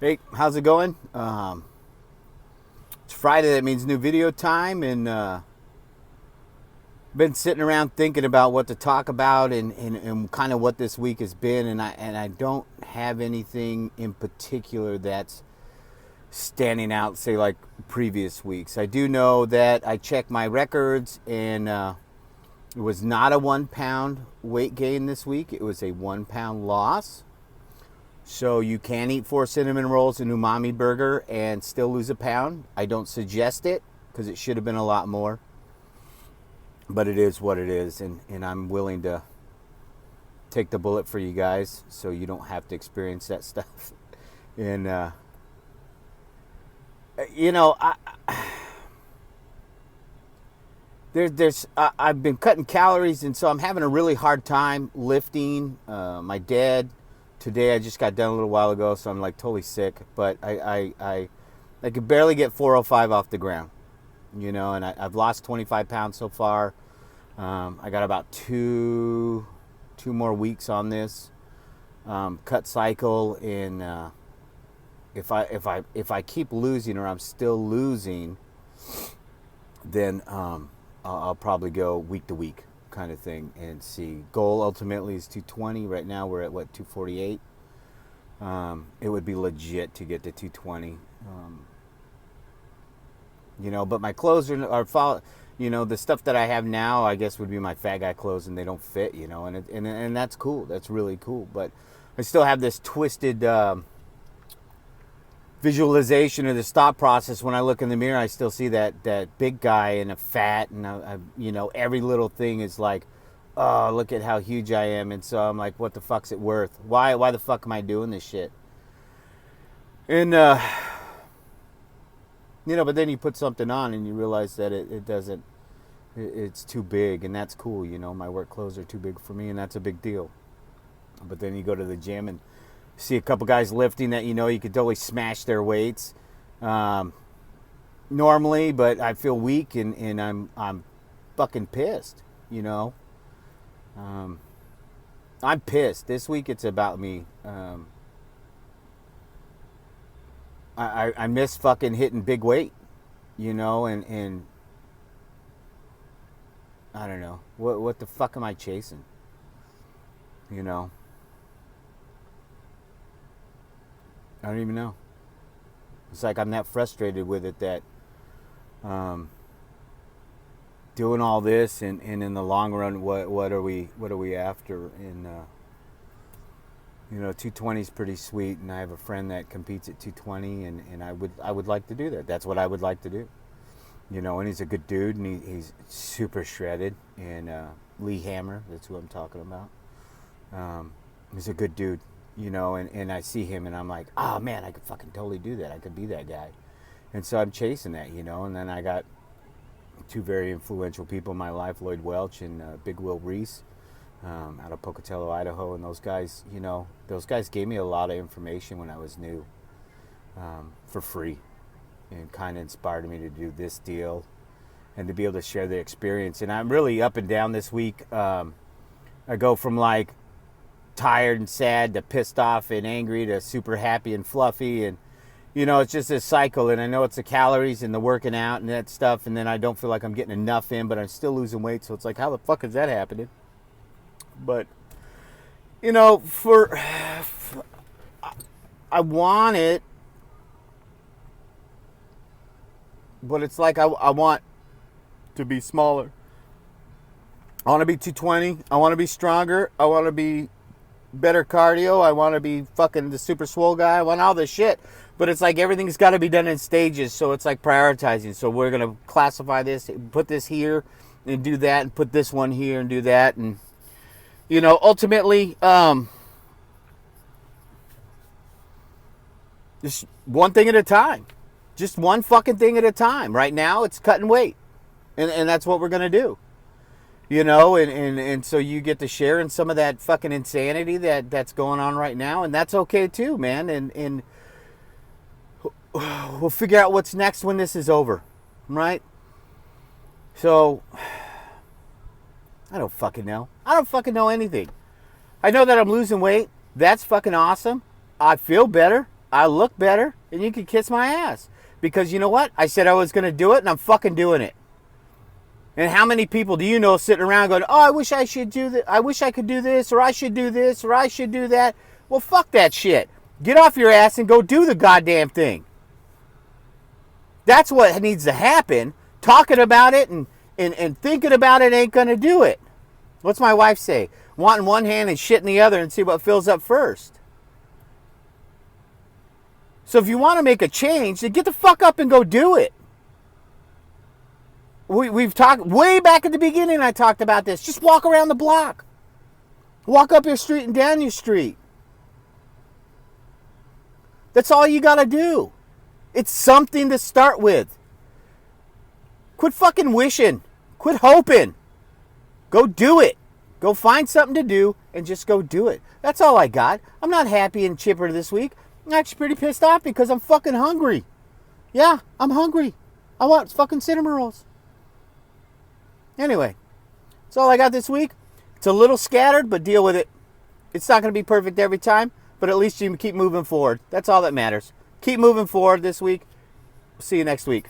Hey, how's it going? It's Friday. That means new video time, and been sitting around thinking about what to talk about and kind of what this week has been, and I don't have anything in particular that's standing out, say like previous weeks. I do know that I checked my records, and it was not a 1 pound weight gain this week. It was a 1 pound loss. So you can eat 4 cinnamon rolls and umami burger and still lose a pound. I don't suggest it because it should have been a lot more. But it is what it is, and I'm willing to take the bullet for you guys so you don't have to experience that stuff. And, I've been cutting calories, and so I'm having a really hard time lifting. My dad... Today I just got done a little while ago, so I'm like totally sick. But I could barely get 405 off the ground, and I've lost 25 pounds so far. I got about two more weeks on this cut cycle, and if I keep losing or I'm still losing, then I'll probably go week to week kind of thing and see. Goal ultimately is 220. Right now we're at 248. It would be legit to get to 220. But my clothes are the stuff that I have now, I guess, would be my fat guy clothes, and they don't fit, and that's cool. That's really cool. But I still have this twisted visualization of the thought process. When I look in the mirror, I still see that big guy and a fat, and every little thing is like, oh, look at how huge I am. And so I'm like, what the fuck's it worth? Why the fuck am I doing this shit? And but then you put something on and you realize that it doesn't, it's too big, and that's cool. My work clothes are too big for me, and that's a big deal. But then you go to the gym and see a couple guys lifting that you could totally smash their weights normally, but I feel weak, and I'm fucking pissed. I'm pissed. This week it's about me. I miss fucking hitting big weight, and I don't know what the fuck am I chasing, I don't even know. It's like I'm that frustrated with it that doing all this, and in the long run, what are we after? And 220 is pretty sweet, and I have a friend that competes at 220, and I would like to do that. That's what I would like to do. And he's a good dude, and he's super shredded. And Lee Hammer, that's who I'm talking about. He's a good dude. And I see him, and I'm like, oh man, I could fucking totally do that. I could be that guy. And so I'm chasing that, and then I got 2 very influential people in my life, Lloyd Welch and Big Will Reese, out of Pocatello, Idaho. And those guys gave me a lot of information when I was new, for free, and kind of inspired me to do this deal and to be able to share the experience. And I'm really up and down this week. I go from like tired and sad to pissed off and angry to super happy and fluffy, and it's just a cycle. And I know it's the calories and the working out and that stuff, and then I don't feel like I'm getting enough in, but I'm still losing weight. So it's like, how the fuck is that happening? But I want it, but it's like I want to be smaller. I want to be 220. I want to be stronger. I want to be better cardio. I want to be fucking the super swole guy. I want all this shit. But it's like everything's got to be done in stages. So it's like prioritizing. So we're going to classify this, put this here and do that, and put this one here and do that. And, ultimately, just one thing at a time. Just one fucking thing at a time. Right now, it's cutting weight. And that's what we're going to do. And so you get to share in some of that fucking insanity that's going on right now, and that's okay too, man. And we'll figure out what's next when this is over, right? So I don't fucking know. I don't fucking know anything. I know that I'm losing weight. That's fucking awesome. I feel better. I look better, and you can kiss my ass. Because you know what? I said I was going to do it, and I'm fucking doing it. And how many people do you know sitting around going, oh, I wish I should do that. I wish I could do this, or I should do this, or I should do that. Well, fuck that shit. Get off your ass and go do the goddamn thing. That's what needs to happen. Talking about it and thinking about it ain't going to do it. What's my wife say? Want in one hand and shit in the other and see what fills up first. So if you want to make a change, then get the fuck up and go do it. We've talked way back at the beginning. I talked about this. Just walk around the block. Walk up your street and down your street. That's all you got to do. It's something to start with. Quit fucking wishing. Quit hoping. Go do it. Go find something to do and just go do it. That's all I got. I'm not happy and chipper this week. I'm actually pretty pissed off because I'm fucking hungry. Yeah, I'm hungry. I want fucking cinnamon rolls. Anyway, that's all I got this week. It's a little scattered, but deal with it. It's not going to be perfect every time, but at least you can keep moving forward. That's all that matters. Keep moving forward this week. See you next week.